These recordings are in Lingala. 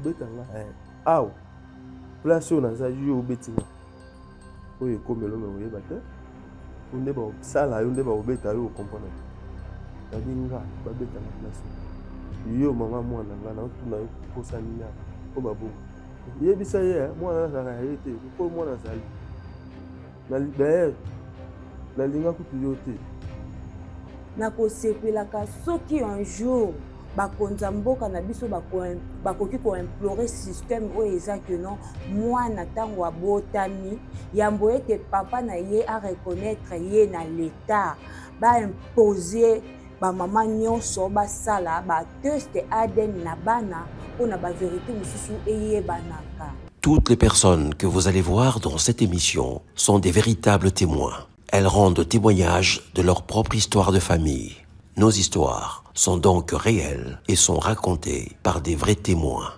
obetanga awa place oyo naza yo obetinga oyo ekomelo me oyeba te onde basala yo nde baobeta yo okomprendre babinga babetanga place yo mama mwana nga naotuna yo kosa nini po babongo yebisa ye mwana azalaka ye te po mwana azali d'ailleurs nalinga kutu yo te nakosepelaka soki un jour bakonza mboka na biso bakoki koimplore système oyo eza ke non mwana ntango abotami yambo ete papa na ye areconnaître ye na l'état baimpose bamama nyonso basala bateste ADN na bana mpona bavérité mosusu eyebanaka. Toutes les personnes que vous allez voir dans cette émission sont des véritables témoins. Elles rendent témoignage de leur propre histoire de famille. Nos histoires sont donc réelles et sont racontées par des vrais témoins.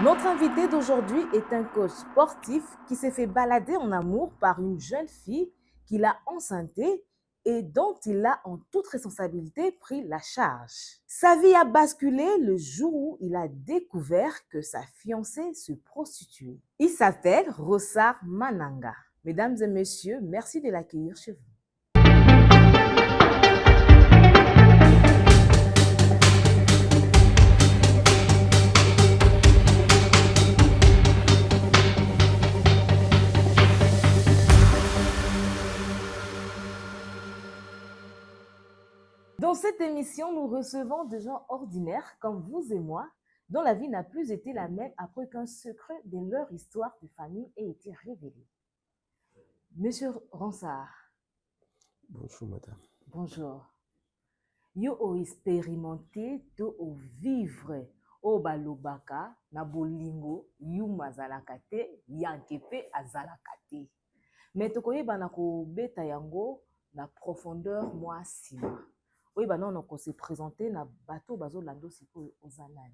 Notre invité d'aujourd'hui est un coach sportif qui s'est fait balader en amour par une jeune fille qu'il a enceintée et dont il a en toute responsabilité pris la charge. Sa vie a basculé le jour où il a découvert que sa fiancée se prostituait. Il s'appelle Rossard Mananga. Mesdames et messieurs, merci de l'accueillir chez vous. Dans cette émission, nous recevons des gens ordinaires comme vous et moi, dont la vie n'a plus été la même après qu'un secret de leur histoire de famille ait été révélé. Monsieur Ronsard. Bonjour madame. Bonjour. Yo o expérimenté to o vivre o balobaka na bolingo yuma zalaka te yanke pe azalaka te. Mais tokoyeba na ko beta yango na profondeur moi sima. Oui, bah non, on s'est présenté na bateau bazo lando siko ozanani.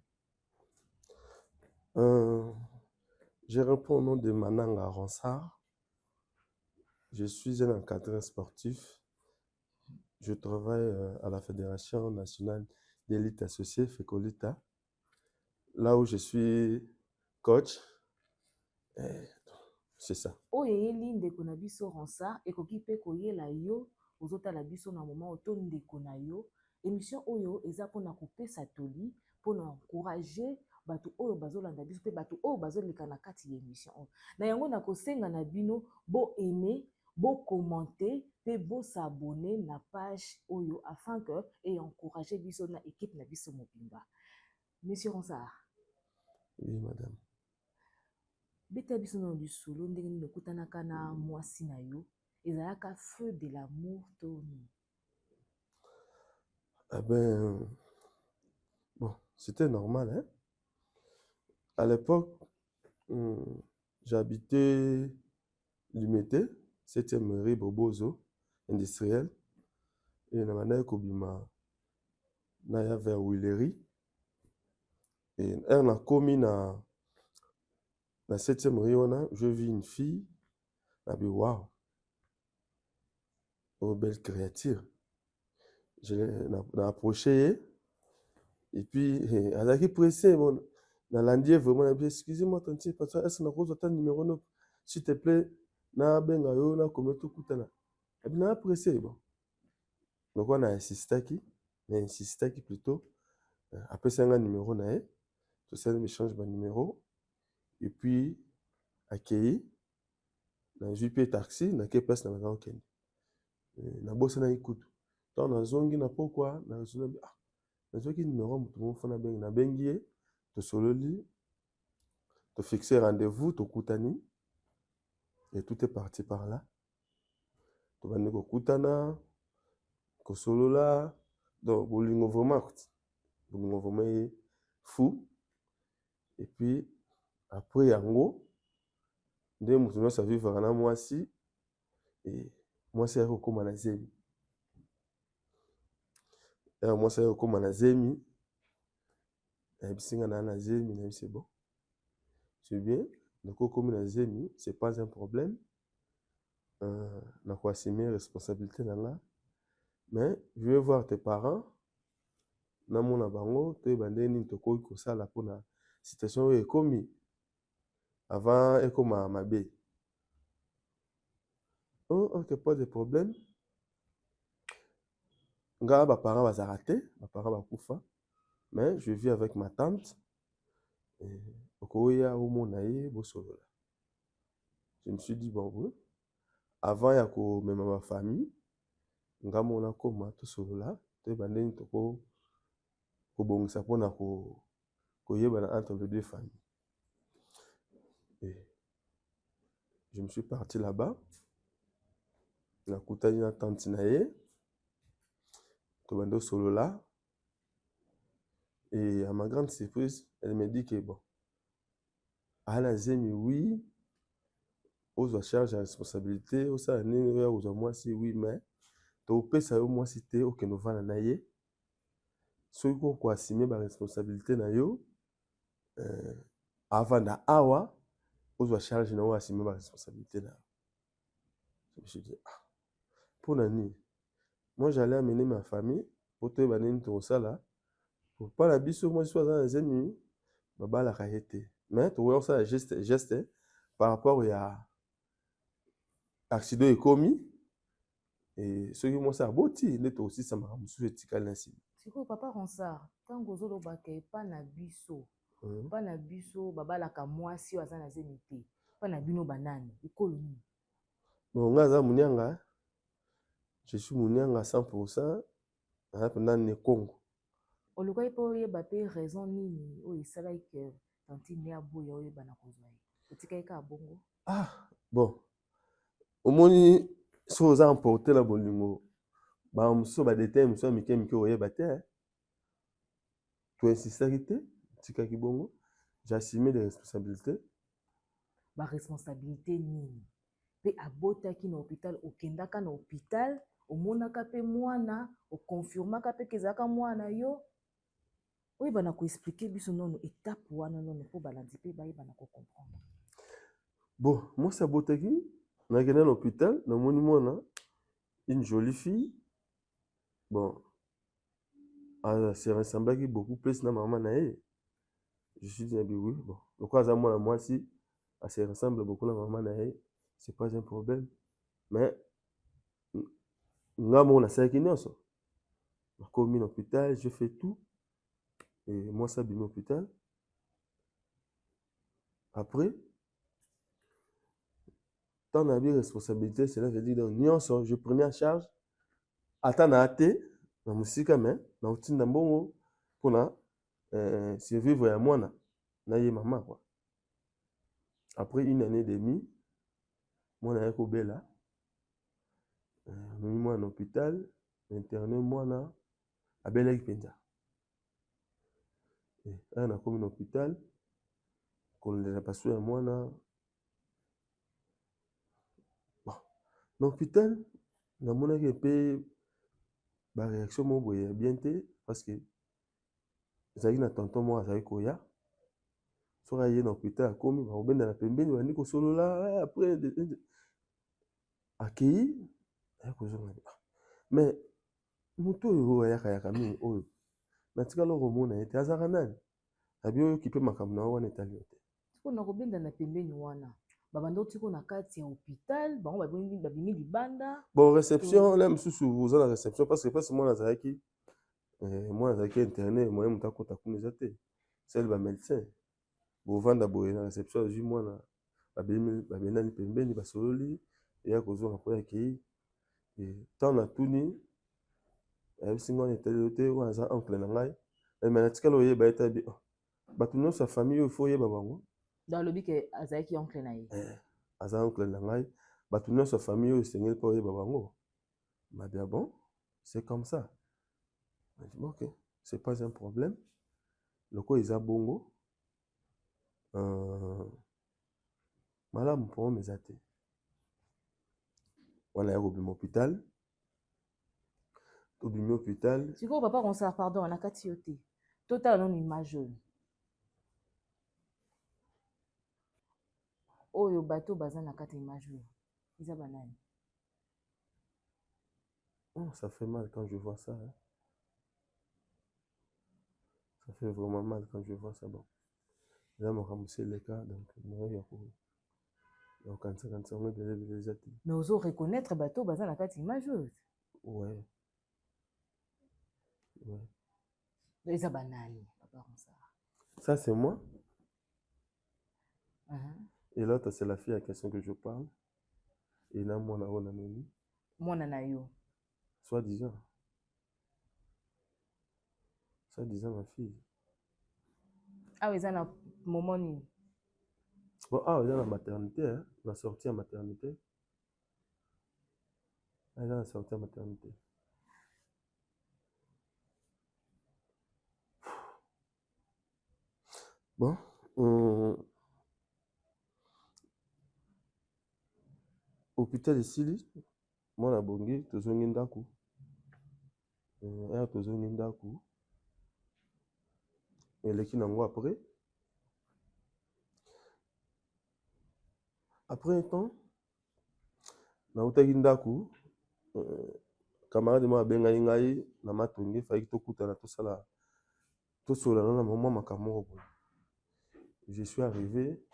Je réponds au nom de Mananga Ronsard. Je suis un encadreur sportif. Je travaille à la Fédération nationale d'élite associée, FECOLITA, là où je suis coach. C'est ça. Oye linde kona biso Ronsard ekoki pe koyela yo ozota la biso na moment otonde kona yo émission oyo eza pona kopesa toli pona encourager bato oyo bazolanda biso pe bato oyo bazoleka na kati ya émission na yango na kosenga na bino bo aimer bo commenter pe bo s'abonner na page oyo afin que et encourager biso na équipe na biso mobimba. Monsieur Ronsard. Oui madame. Beta biso na lisolo ndenge nini okutanaka na mwasi na yo ezalaka feu de l'amour toni. Ah ben bon, c'était normal hein. À l'époque j'habitais Limité, 7e rue Bobozo industriel et na manaya kobima na ya vers Willery et on a commis na 7e rue wana, je vis une fille na bi waouh. Oh, belle créature. Je l'ai approché et puis elle a pressé bon dans l'andier vraiment bien excusez-moi tante parce que est-ce que na ton numéro 9 s'il te plaît na benga yo na kometo kutana et puis na pressé bon donc on a insisté qui plutôt après ça un numéro na tout ça me change mon numéro et puis accueilli na JP taxi na ke place na maza okende na bossa na ikutu tant na zongi na pourquoi na zona ah na zoki numéro mutu mo fona bengi na bengi to sololi to fixer rendez-vous to kutani et tout est parti par là to bande ko kutana ko solola donc bolingo vraiment fou et puis après yango nde mutu no sa vivre na mwasi et mwasi ya kokoma na zemi Moi ça comme na zemi bisinga na zemi c'est bon, c'est bien. Donc comme na zemi c'est pas un problème. Na ko assumer responsabilité na nga, mais je vais voir tes parents na mona bango te bandeni tokoki kosala pona situation oyo ekomi avant ekoma mabe. Oh ok, pas de problème. Nga ba parents bazala te, ba parents bakufa, mais je vis avec ma tante. Okoya omona ye bosolola. Je me suis dit bon oui, avant ya ko mema ma famille nga mona koma to solola te bandeni toko ko bongisa pona ko yebana entre les deux familles. Et je me suis parti là-bas. Na kutani na tante na ye to bando solola. Et à ma grande surprise, elle me dit que bon, à la zemi oui, aux charge à responsabilité, aux ça aux moi si oui, mais to pesa yo moi si te au que nous va na ye. So ko assumer ba responsabilité na yo avant da awa aux charge na o assumer ba responsabilité na. Je me suis dit ah, pour nani? Moi j'allais amener ma famille pour te banini to sala pour pas la biso moi soit dans les ennemis baba la été. Mais tu vois ça geste par rapport à accident commis et ce qui moi ça boti net aussi ça m'a musu etikala nsi. Siko papa Ronsard tango ozoloba ke pa na biso baba la ka mwasi waza na zemite pa na bino banani ekolo ni. Bon ngaza munyanga, je suis munyanga 100% pendant ne Congo. Olukai po yeba pe raison nini o isalai ke tantine ya boya o yeba na kozwa ye. Otika ka bongo. Ah bon. Omoni so za emporter la bolingo. Ba muso ba détail muso mike o yeba te. Tu insisterité, tika ki bongo. J'assume les responsabilités. Ba responsabilité nini? Pe abotaki na hôpital okendaka na hôpital omonaka pe mwana okonfirmaka pe kezaka mwana yo. Oui, bana ko expliquer biso nono étape wana nono po balandi pe bayi bana ko comprendre. Bon, moi ça botaki na gena na hôpital na moni mwana une jolie fille. Bon, elle se ressemblait beaucoup plus na maman na ye. Je suis dit oui, bon. Donc quand moi si elle se ressemble beaucoup na maman na ye, c'est pas un problème. Mais nga mona ça qui non ça. Comme à l'hôpital, je fais tout. Et moi, ça, bien l'hôpital. Après, tant la responsabilité, cela veut dire que je prenais en charge. Attends, na ate, na musique, mais na routine d'ambongo pour na survivre à moi na ye maman quoi. Après une année et demie, moi na yako bela, moi en hôpital, interné moi na abela ipenza. Et là na comme en hôpital. Qu'on les a passé à moi là. Bon. L'hôpital, na mona ke pe ba réaction mo boye bien té parce que ezali na tonton moi azali koya. So ka ye na hôpital komi ba obenda na pembeni ba ndiko solola après accueilli ya kozonga. Mais moto oyo ya kami oyo. Na tika lo komona ete azaka nani? Abi oyo ki pe makambo na wana etali te. On a robenda na pembeni wana. Babando tiko na kati ya hôpital, bango babimi libanda. Bon, réception, là, monsieur, vous avez la réception parce que moi, j'ai interné, moi, je suis c'est le médecin. Vous vendez la réception, je moi, je suis et tant à tout ni, si on était oncle nangai, mais tu sais ba eta bi, batuno sa famille il faut yeba bango. Dans le but que azaki oncle naï. Aza oncle nangai, batuno sa famille il sengel pa yeba bango. M'a dit bon, c'est comme ça. Je dis ok, c'est pas un problème. Le quoi ils a bongo. Madame pour mes athées. On a eu au hôpital. tobimi hôpital. Sikoyo papa Ronsard, pardon, anakati yo te. Totala non image oyo. Oyo bato baza na kati image oyo. Iza banani. Oh, ça fait mal quand je vois ça. Hein. Ça fait vraiment mal quand je vois ça. Bon. Là, je ramassé les cas, donc il y a mais ozo reconnaître bato baza na kati image oyo. Ouais. Ouais. Iza banani, papa Ronsard. Ça, c'est moi. Uh-huh. Et l'autre, c'est la fille à question que je parle. Et là, moi, on a mis. Moi, na yo. Soi-disant. Soi-disant, ma fille. Ah oui, ça na moment ni. Bon, ah, il y a la maternité, hein. La sortie à maternité. Ah, il y a la sortie à maternité. Bon, hôpital ici, moi, la bongi, tozongi ndaku. Tozongi ndaku. Eleki nango après. Après un temps, nautaki ndaku, camarade moi abengaki ngai na matonge faki tokutana tosala tosolana na mama makamoko boye. Je suis arrivé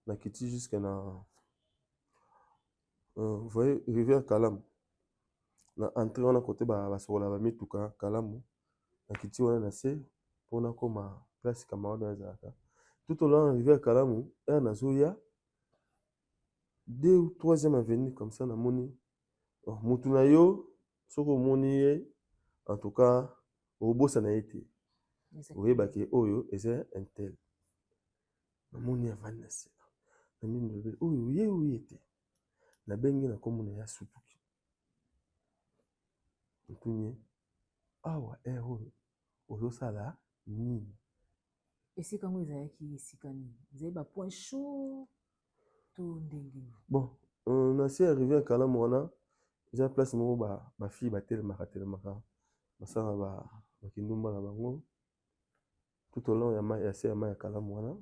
nakiti jusqu'à na vous voyez rivière Kalamu. Na entrée wana côté basokola ba mituka Kalamu. Nakiti wana na se pona koma place camarade azalaka. Tout au long de la rivière Kalamu, nazoya 2 ou 3e avenue comme ça na moni. Mutu na yo soko moni ye en tout cas obosa na été. Oui baki oyo eza un tel. Na moni avandi na se. Na mini lobe oyo ye oyete. Na bengi na komona ya sutuki. Ntunye awa oyo ozosala nini? Esika ngo ezalaki esika nini? Ezali ba point chaud to ndenge. Bon, on a si arrivé à Kalamu wana, eza place moko ba fille batelemaka basala ba kindumba na bango. Tout au long ya se ya Kalamu wana.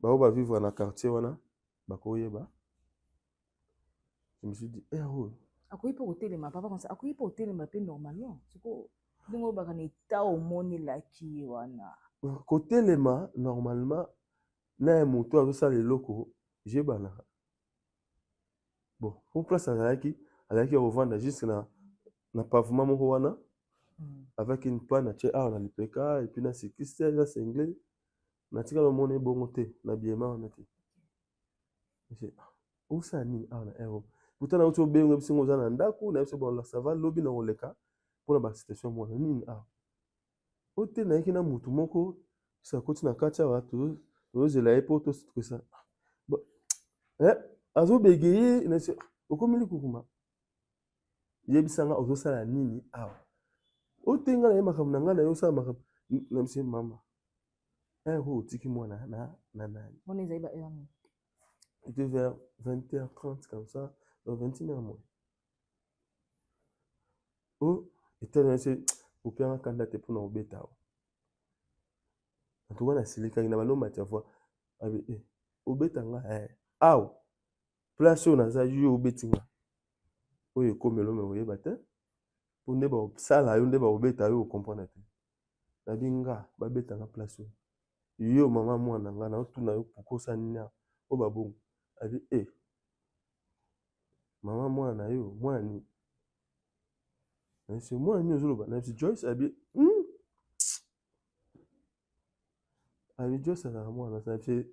Bao ba vivre na quartier wana, bakoyeba. Je me suis dit, oh. Akoyi po hotelema papa comme ça, akoyi po hotelema pe normalement. Siko ndingo baka na eta au moni laki wana. Kotelema normalement na moto azosala eloko je bana. Bon, pour place azalaki revendre juste na pavement moko wana. Avec une panne à on a l'IPK et puis na cycliste là c'est anglais. Na tika le monde bongo te na biema on était. C'est où ça ni na ero. Pourtant na oto bengo bisingo za na ndako na biso bon ça va lobby na oleka pour la situation mona nini a. Ote na yiki na mutu moko ça koti na kati ya watu ozela epo to ça. Bon azo begeye na se okomili kukuma. Yebisanga ozosala nini awa. Otenga na makambo na nga na yo sala makambo na mse mama. Tiki mwana na nani. On est à C'était vers 20h30 comme ça, 21h moins. Oh, et tel c'est au pire candidat pour na obeta. En tout cas na silika na balo matia fois avec obeta nga aw. Place on a za yo obetinga. Oyo komelo me oyeba te. Pour ne ba sala yo nde ba obeta yo comprendre te. Na binga ba beta na place yo mama mwana nga na otuna yo pukosa nya o babongo abi mama mwana yo mwani c'est moi ni ozoloba na si Joyce abi abi Joyce na mwana ça fait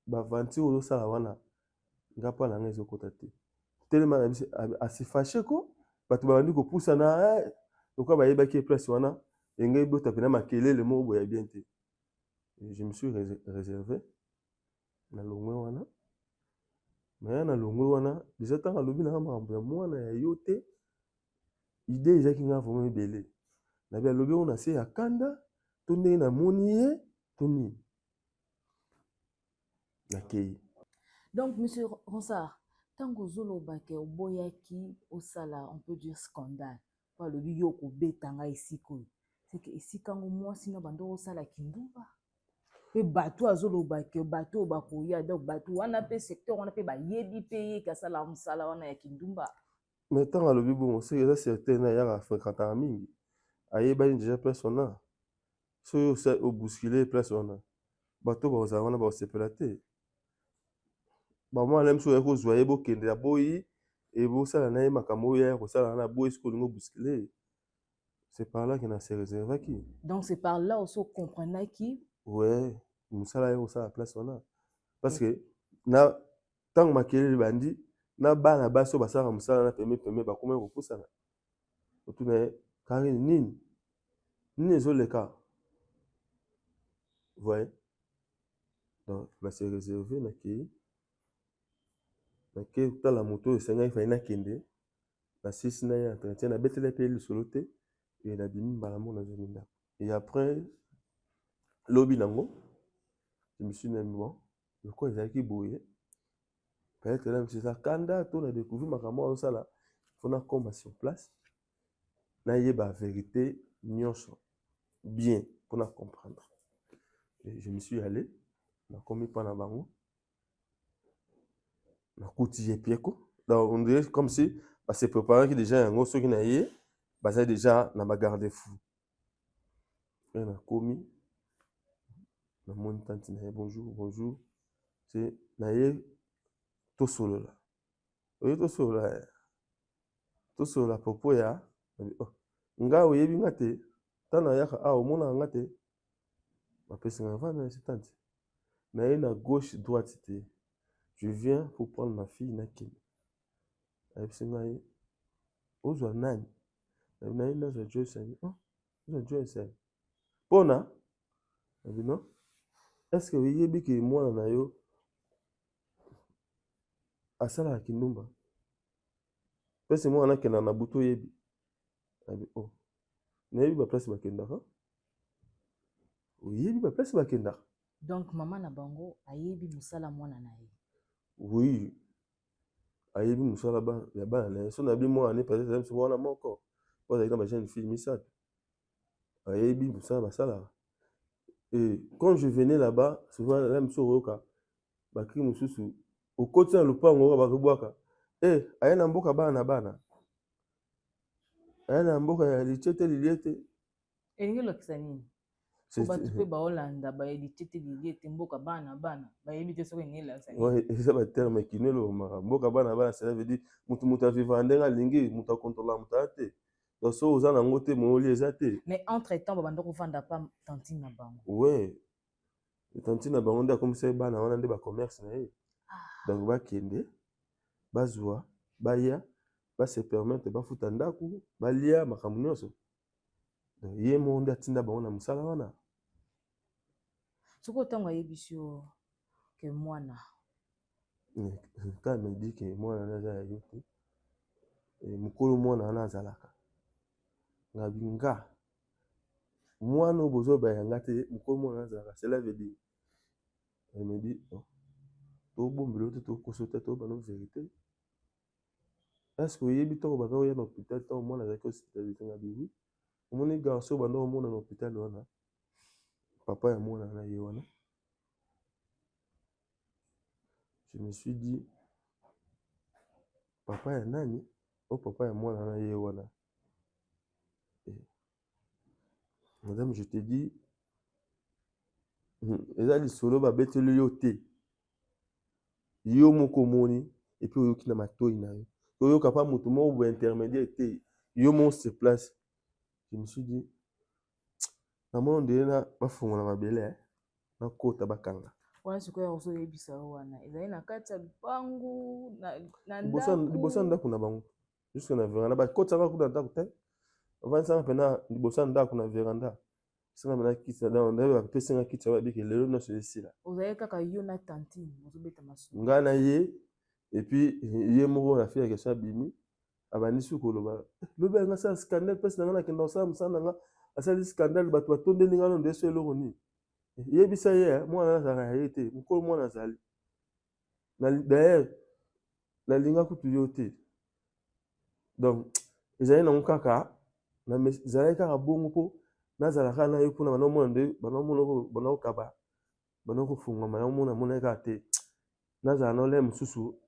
ba vanti ozo sala wana ngapa na nga ezokota te tellement asi fâché ko bato ba bandi ko poussa na lokwa ba yeba ki place wana engai bota pena makelele mo boya bien te. Je me suis réservé na longwe wana. Mais na longwe wana déjà tant alobi na makambo ya mwana ya yo te idée ezaki nga vraiment ebele. Na bi alobi on a se ya kanda to ndenge na moni ye to nini. Nakei. Donc monsieur Ronsard, tango zoloba ke oboyaki osala on peut dire scandale. mpo alobi yo kobetanga esika oyo seke esika yango mwasi na bando kosala kindumba mpe bato azoloba ke bato oyo bakoya donc bato wana mpe secteur wana mpe bayebi mpe ye kasala mosala wana ya kindumba. Mais ntango alobi bongo soki eza certain na yaka fréquentaka mingi ayebani déjà place wana soki obouscule place wana bato bakozala wana bakosepela te bamwana mosusu oya kozwa ye bokende ya boyi ebosala na ye makambo oyo ya kosala wana boyi soki olingi obouscule c'est par là que na se réservaki. Donc c'est par là aussi comprenaki ouais mosala ye kosala place wana parce que na ntango makelele bandi na bana basi oyo basalaka mosala na peme bakomaki kopusana otuna ye kari nini ezoleka voye donc na se réserve nakei tala moto oyo esengaki fai nakende na sisi na ye entretien nabetela mpe lisolo te e nabimi mbala mo nazongi ndako et après lobi nango je me suis dit bon lokola ezalaki boye peut-être là monsieur ça kanda to na découvrir makambo azosala faut na komba sur place nayeba vérité nyonso bien pour na comprendre et je me suis allé nakomi mpa na bango nakuti ye pieko donc on dirait comme si se préparaki déjà yango soki na ye bazali déjà na bagarde fou e nakomi namoni tanti na ye bonjour c'est na ye tosolola oye tosolola propos ya nga oyebi nga te ntango nayaka awa omonaka nga te bapesanga vana esi tanti na ye na gauche droite te je viens pour prendre ma fille nakende ayebisi ngai ozwa nani na ye nazwa joyce ozwa joyce mpona abi non est-ce que oyebi ke mwana na yo asalaka kindumba mpesi mwana nakendaka na butu oyebi abi nayebi baplace bakendaka oyebi baplace bakendaka donc mama na bango ayebi mosala mwana na ye oui ayebi mosala ya bana na ye so nayebi mwana ne peut-être mosu wana moko po azalaki na bajeune fille misato ayebi mosala basalaka et quand je venais là-bas souvent la mosusu okoyoka bakri mosusu okoti na lopango oyo bakobwaka aye na mboka bana na bana aye na mboka ya litie te lilie te elingi olakisa nini bato mpe baolanda bayebi te lilie te mboka bana bayebi te soki elingi elakisa nini eza baterme kinelo omaka mboka bana bana cela veut dire motu avivaka ndenge alingi motu akontrola motu aya te donc so oza nango te moyoli eza te mais entre temps babanda kovanda pa tantine na bango ouais tantine na bango nde akomisa ye bana wana nde bacommerce na ye donc bakende bazwa baya base permettre bafuta ndako balia makambo nyonso donc ye moko nde atinda bango na mosala wana soki otango ayebisi yo ke mwana ka medi ke mwana na aza ya yo te mokolo mwana wana azalaka ngabi nga mwana oyo bozobaya nga te mokolo mwana azalaka cela veut dire me dit tobombela te tokoso te tobana vérité est-ce que oyebi ntango banda oya na hôpital ntango mwana azalaki hospitalité nga bibi omoni garso banda omona na hôpital wana papa ya mwana na ye wana je me suis dit papa ya nani papa ya mwana na ye wana madame je te dis eza lisolo babeteli yo te yo moko omoni epuis oyoki na matoi na yo oyoka pa motu moko bo intermédiaire te yo moko se place je me suis dit na mona ndenge na bafongola mabele nakota bakanga wana sikoyo ozoyebisa wana ezali na kati ya lupangu na liboso ya ndako na bango jusque na veranda bakotisaka kuna ndako te bavanisaka mpena liboso ya ndako na veranda singa mena kitisa ndaye bapesinga kitisa babike lelo nyonso esila ozali kaka yo na tantine ozobeta masumu ngai na ye epuis ye moko na fille ya question abimi abandisi koloba lobi anga asala scandale mpesi na ngai nakenda kosala mosala na nga asali scandale bato batondeli ngai nondo eso eloko nini yebisa ye mwana azalaka ya ye te mokolo mwana azali d'ailleurs nalinga kutu yo te donc ezali nango kaka na zalaki kaka bongo mpo nazalaka na yo mpona banomona nde banokaba banokofungwama ya omona mona kaka te nazala na ole mosusu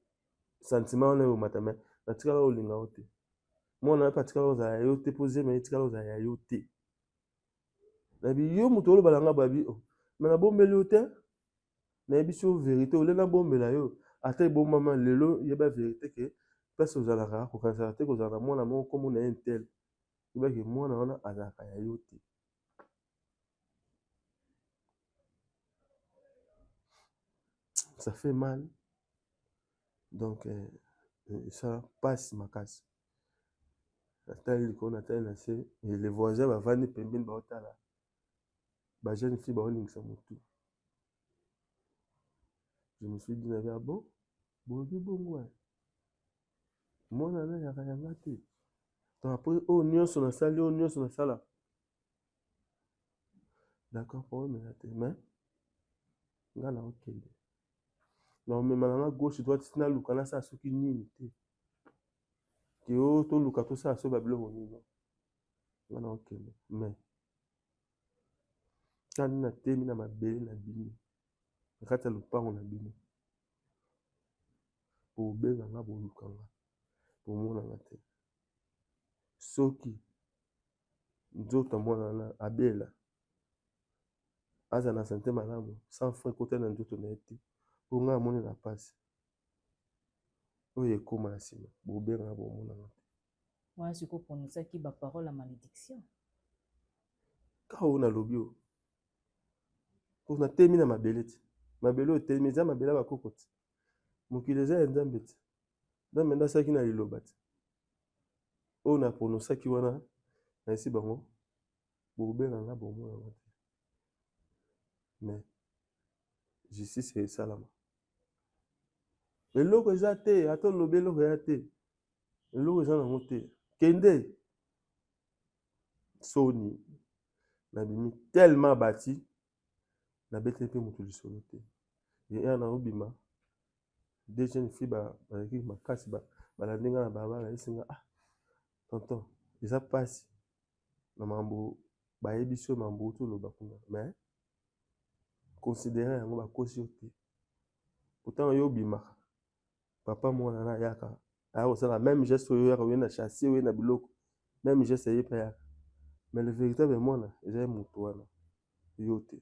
sentiment wana eomata me natikala olinga yo te mwana na patikala ozala ya yo te mpo zeme etikala ozala ya yo te nayebi yo moto olobala nga babi me nabombeli yo te nayebi so verité ole nabombela yo ata ebombama lelo yeba verité ke place ozalaka kokanisaka te kozala na mwana moko kombo na ye ntel yebaki mwana wana azalaka ya yo te. Ça fait mal donc ça passe makasi natali likolo natali na se les voisins bavandi pembeni baotala bajeune fille baolingisa motu. Je me suis dit nabi bon boyebi bongo mwana na yaka yanga te donc après oyo nyonso nasali oyo nyonso nasala d'accord problème eza te mais nga na okende naomema nanga gauche droite naluka nasala soki nini te ke oyo toluka tosala so babiloko nini nga na okende mais kani natemi na mabele na bino na kati ya lopango na bino bobenganga bolukanga bomonanga te soki nzoto mwana na abela aza na sante malamu sans frais kote na nzoto na ye te mpo ngai amoni na pasi oyo ekóma na nsima bobenganga bomonanga te wana sikoyo prononcaki baparole ya malédiction kaka oyo nalobi oyo mpo natemi na mabele te mabele oyo telemi eza mabele ya bakoko te mokili eza ya nzambe te nzambe nde asalaki na liloba te oyo na pronosaki wana na esi bango bobenganga bomonanga te mais justice esalama eloko eza te ata olobi eloko eza te eloko eza nango te kende soni nabimi tellement bati nabeteli mpe moto lisolo te eya na obima deux jeunes filles bazalaki makasi balandi nga na balabala esinga tonton eza mpasi na mambo bayebi so mambo toloba kuna mais considérant yango bakosi yo te pourtant yo obimaka papa mwana na yaka aya kosala même geste oyo yaka oye na chassi oye na biloko même geste eye mpe yaka mais le véritable mwana eza ye moto wana yo te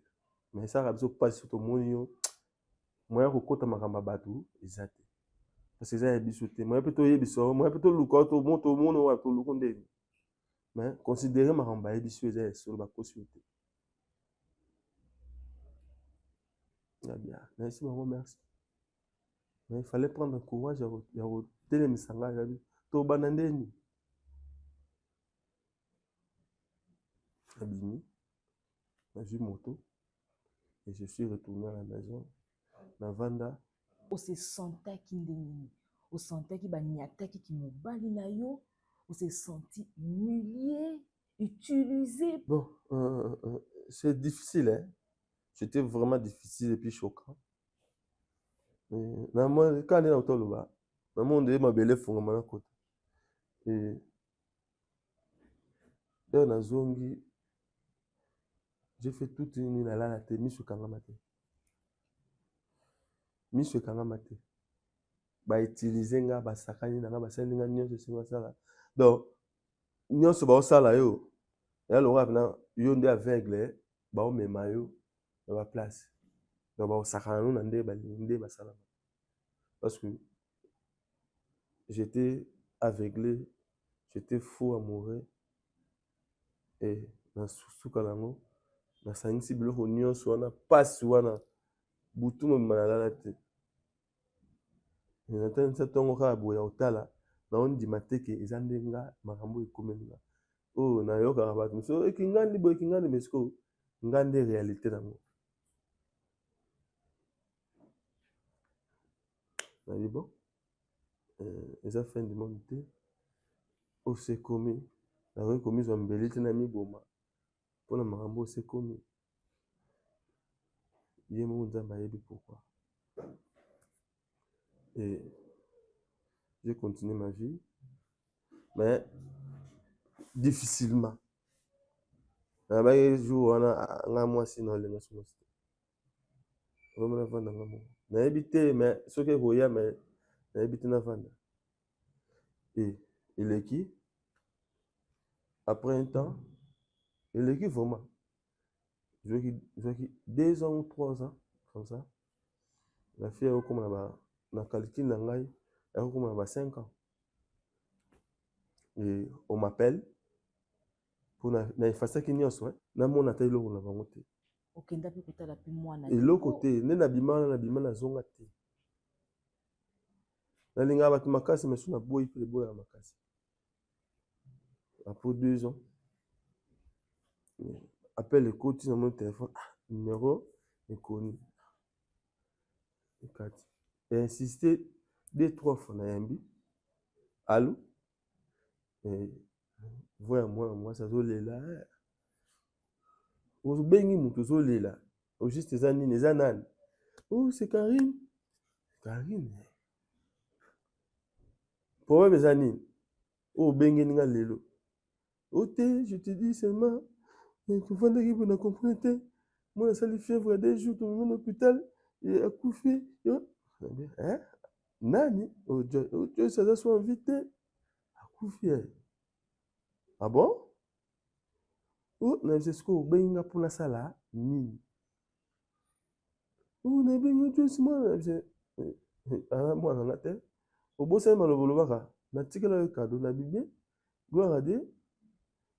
mais esalaka biso mpasi so tomoni yo moya kokota makambo ya bato eza te parce eza ya biso te moya mpe toyebisa moya mpe toluka tomona wana toluku ndeni mais considéré makambo bayebi so eza ya solo bakosi yo te bien merci bango merci mais il fallait prendre courage ya kotelemisa ngai yabi tobanda ndeni abimi nazwi moto et je suis retourné à la maison navanda ose sentaki ndeni osentaki baniataki kimobali na yo ose senti humilié utilisé bon c'est difficile hein? C'était vraiment difficile et puis choquant na moi quand nde na kotoloba na monde ye mabele efungama na kota oyo nazongi j'ai fait toute une nuit nalala te miso ekangama te miso ekangama te bautilize nga basakani na nga basali nga nyonso esengo basala donc nyonso baosala yo ya lokola pena yo nde aveugle baomema yo na baplace donc baosakana no na nde balingi nde basalama parce que j'étais aveuglé j'étais fou amoureux et nasuka nango nasangisi biloko nyonso wana pasi wana butu mobima nalala te natanisa ntongo kaka boye ya kotala naondima te ke eza nde nga makambo ekomeli nga oyo nayokaka bato mosusu ekingandi boye ekingandi mais sikoyo nga nde réalité nango nayebi bon eza fin du monde te osekomi nakoki komizwa mbeli te na miboma mpona makambo osekomi ye moko nzambe ayebi pourquoi et j'ai continué ma vie mais difficilement. Nabaki jour wana nga mwasi na olenga somosi te. Vraiment navanda nga moko. Nayebi te mais soki ekoya mais nayebi te navanda. Et eleki après un temps, eleki vraiment. Jouaki 2 ans ou 3 ans comme ça. La fille a comme na calcul na ngai, elle a comme 5 ans. Et on m'appelle pour na effacer ki nyonso na mona ta eloko na bango te. okenda mpe kotala mpe mwana Eloko te nde na bima na zonga te. Nalinga bato makasi mais na boyi pe boya makasi. Après 2 ans, appelle ekoti na mon téléphone, numéro ekoni. Et insister 2-3 fois na yambi. Allô? Voya moi ça zolela. Au bengi mutu zolela. Au juste eza nini eza nani? Oh c'est Karine. Karine. Problème eza nini? Oh bengi ninga lelo. Oh te, je te dis seulement tu fais des pour comprendre. Moi ça lui fièvre 2 jours tout le monde à l'hôpital et a couffé. Hein? Nani? Oh Dieu ça soit invité. A couffé. Ah bon? Oh, na bisesko benga pour la sala nini? Oh, na benga tu si moi na bise. Ah moi na te. Au bout ça malobolo baka. Na tikela le cadeau na bibé. Gloire à Dieu.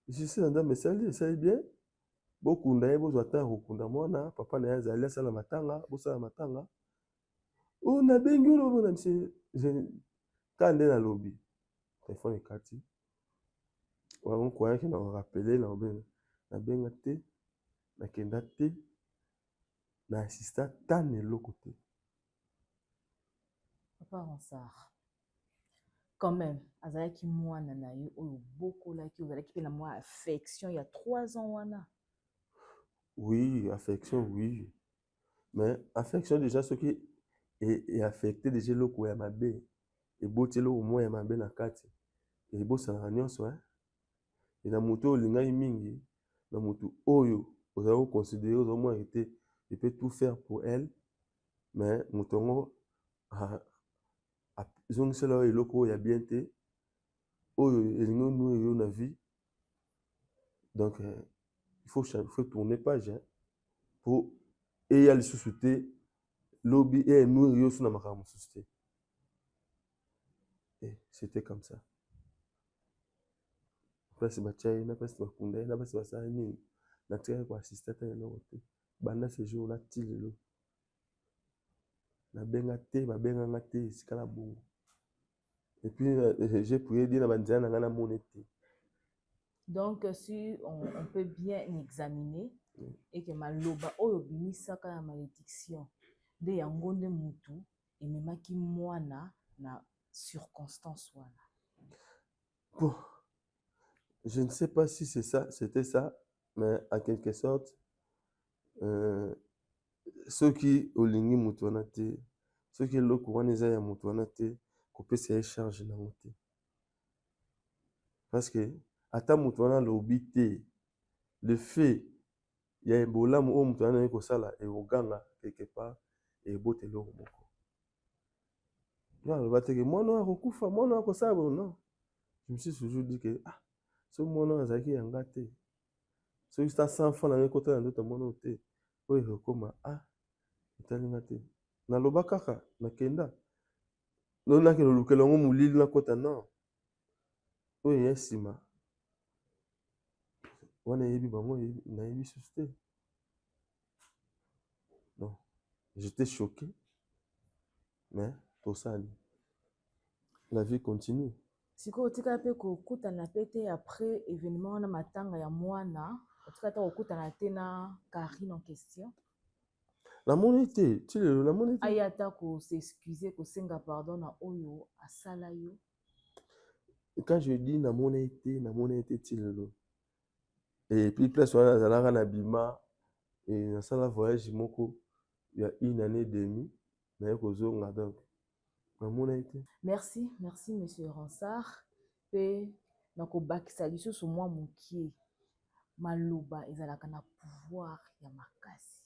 Je sais dans mes salles, ça est bien. Beaucoup ndaye bozo ata kokunda mwana, papa na yazali sala matanga, bosala matanga. Oh, na benga lo na bise. Je kande na lobby. Téléphone ekati. On croyait qu'il nous rappelait na benga te na kenda te na assista tan eloko te. Papa Ronsard quand même azalaki mwana na yo oyo bokolaki ozalaki pe na mwa affection il y a 3 ans wana. Oui, affection oui. Mais affection déjà ce qui est affecté déjà eloko ya mabe et botelo au moins ya mabe na kati et bosala nyonso hein. Et na moto olingai mingi na moto oyo ozalo considérer au moins été il peut tout faire pour elle mais moto ngo zongisela eloko ya bien te oyo elingo nous na vie donc il faut tourner page hein, pour et ya lisusu te lobby et nous yo na makambo susu te. Et c'était comme ça. Place bachai na place bakunda na place basala nini na tika ko assistant ta eloko te banda ce jour là tilelo na benga te ba benga nga te sikala bongo. Et puis j'ai prié dire na bandia na ngana monete. Donc si on peut bien examiner et que maloba oyo bimisaka ya malédiction de yango nde mutu ememaki mwana na circonstance wana. Bon, je ne sais pas si c'est ça, c'était ça, mais en quelque sorte, ceux qui olingi mutu wana te, ceux qui eloko wana eza ya mutu wana te, kopesa ye charge nango te. Parce que ata mutu wana lobi te, le fait ya ebolamu oyo mutu wana ekosala ekoganga quelque part ebotela eloko moko. Non, bateke mwana akokufa, mwana akosala non. Je me suis toujours dit que ce mwana azalaki yanga te. Soki sta 100 fois na ekota na ndoto mwana te, oyo ekoma etalinga te. Naloba kaka nakenda. Nonaki lolukela ngo mulili nakota non. Oyo ya nsima. Wana yebi bango nayebi susu te. Non. J'étais choqué. Mais tosali. La vie continue. Siko otika pe kokutana pe te après événement wana matanga ya mwana, otika ta kokutana te na Karine en question. La monnaie tu la monnaie. Ayata ko s'excuser ko senga pardon na oyo asala yo. Quand je dis na monnaie tilelo. Et puis place wana zalaka na bima et na sala voyage moko il y a 1 année et demie na ekozonga donc na monnaie. Merci monsieur Ronsard. Pe nakobakisa lisusu mwa mokie maloba ezalaka na pouvoir ya makasi.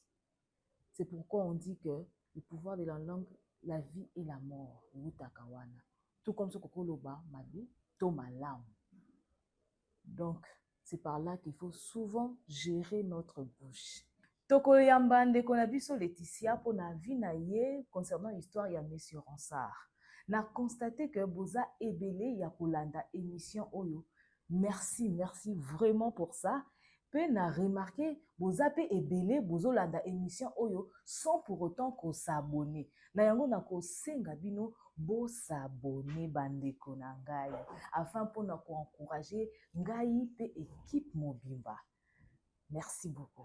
C'est pourquoi on dit que le pouvoir de la langue, la vie et la mort, eutaka wana. Tout comme ce kokoloba mabe to malamu. Donc, c'est par là qu'il faut souvent gérer notre bouche. Tokoyamba ndeko na biso Laetitia po na vie na ye concernant l'histoire ya Monsieur Ronsard. Na constaté que boza ebele ya kolanda émission oyo. Merci vraiment pour ça. Pe na remarqué boza pe ebele bozolanda émission oyo sans pour autant ko s'abonner. Na yango na ko senga bino bo s'abonner bandeko na ngai afin pour na ko encourager ngai pe équipe Mobimba. Merci beaucoup.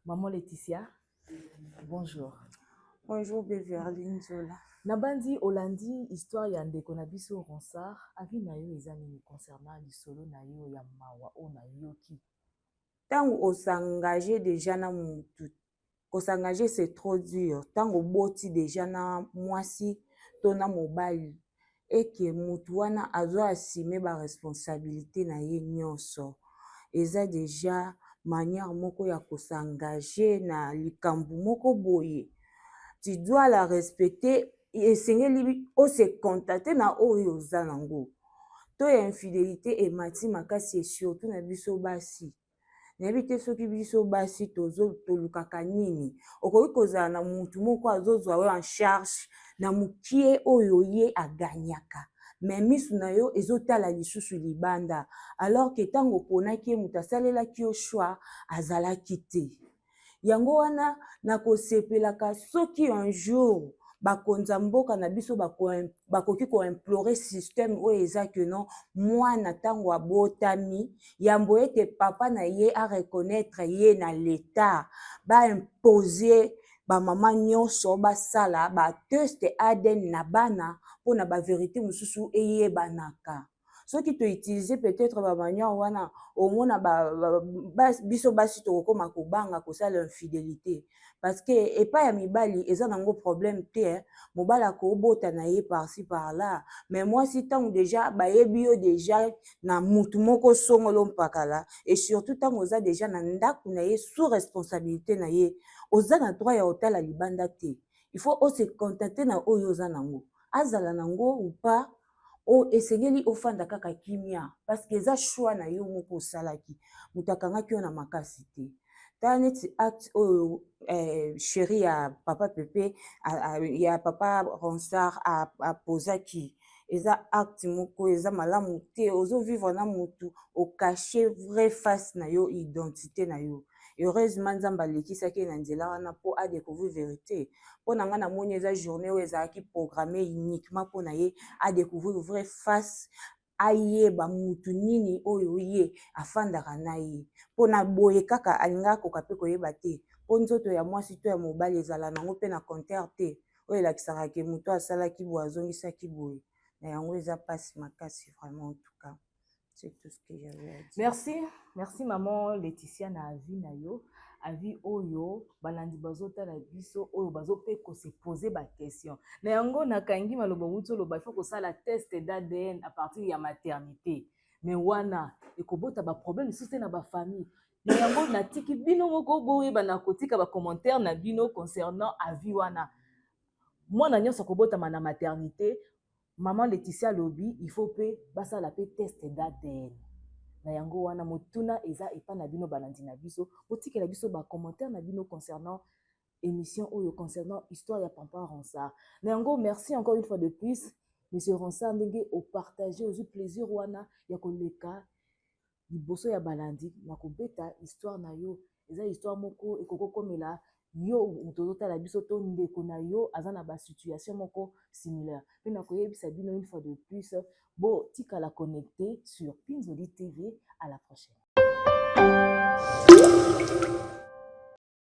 Maman Laetitia, bonjour. Bonjour Beverly Nzola. Nabandi Olandi histoire ya ndeko na biso Ronsard avi na yo eza nini concernant lisolo na yo ya mawa o na yoki. Tango on s'engager déjà na mutu. Ko s'engager c'est trop dur. Tango boti déjà na mwasi to na mobali et que mutu wana azo assumer ba responsabilité na ye nyonso. Eza déjà manière moko ya ko s'engager na likambu moko boye. Tu dois la respecter et sengeli o se contacter na oyo oza nango. To ya infidélité et mati makasi et surtout na biso basi. Nayebi te soki biso basi tolukaka nini. Okoki kozala na mutu moko azozwa we en charge na mukie oyo ye aganyaka. Mais misu na yo ezotala lisusu libanda. Alors que tango ponaki mutu asalelaki yo choix azalaki te. Yango wana na kosepelaka soki un jour bakonza mboka na biso bakoki ko implorer système oyo eza que non mwana tango abotami yambo ete papa na ye a reconnaître ye na l'état ba imposer ba mama nyonso basala ba test ADN na bana pona ba vérité mususu eyebanaka. Soki to utiliser peut-être ba manière wana au mona biso basi to koma ko banga ko sala infidélité parce que et pas ya mibali eza nango problème te mobala ko bota na ye par-ci par-là mais moi si tant déjà ba yebi yo déjà na mutu moko songolo mpakala et surtout tant oza déjà na ndaku na ye sous responsabilité na ye oza na droit ya otala libanda te il faut se contacter na oyo oza nango azala nango ou pas o esengeli ofanda kaka kimia parce que eza choix na yo moko salaki mutakangaki yo na makasi te taneti acte oyo chéri ya papa Pepe ya papa Ronsard a posaki eza acte moko eza malamu te ozo vivre na mutu o cacher vrai face na yo identité na yo. Heureusement nzamba lekisaki na nzela wana po a découvrir vérité po na nga na moni eza journée oyo ezalaki programmé uniquement po na ye a découvrir vrai face ayeba mutu nini oyo ye afandaka na ye po na boye kaka alinga koka pe koyeba te po nzoto ya mwasi to ya mobali ezala nango pe na compteur te oyo elakisaka ke mutu asalaki boye azongisaki boye na yango eza pasi makasi vraiment en tout cas. C'est tout ce que j'avais à dire. Merci maman Laetitia na avi na yo. Avi oyo balandi bazotala biso oyo bazope ko se poser ba question. Na yango nakangi malobo mutu loba il faut ko sala test d'ADN à partir ya maternité. Mais wana ekobota ba problème susté na ba famille. Na yango natiki bino moko boye bana kotika ba commentaire na bino concernant avi wana. Mwana nyonso kobota na maternité. Maman Laetitia lobi, il faut pe basa la pe test d'ADN. Na yango wana motuna eza epa na bino balandi na biso, botiki la biso ba commentaire na bino concernant émission oyo concernant histoire ya papa Ronsard. Na yango merci encore une fois de plus monsieur Ronsard ndenge o partager au plaisir wana ya koleka liboso ya balandi na kobeta histoire na yo eza histoire moko ekoko komela yo tozotala biso to ndeko na yo aza na ba situation moko similaire pe na koyebisa bino une fois de plus bo tika la connecter sur Pinzoli TV. À la prochaine.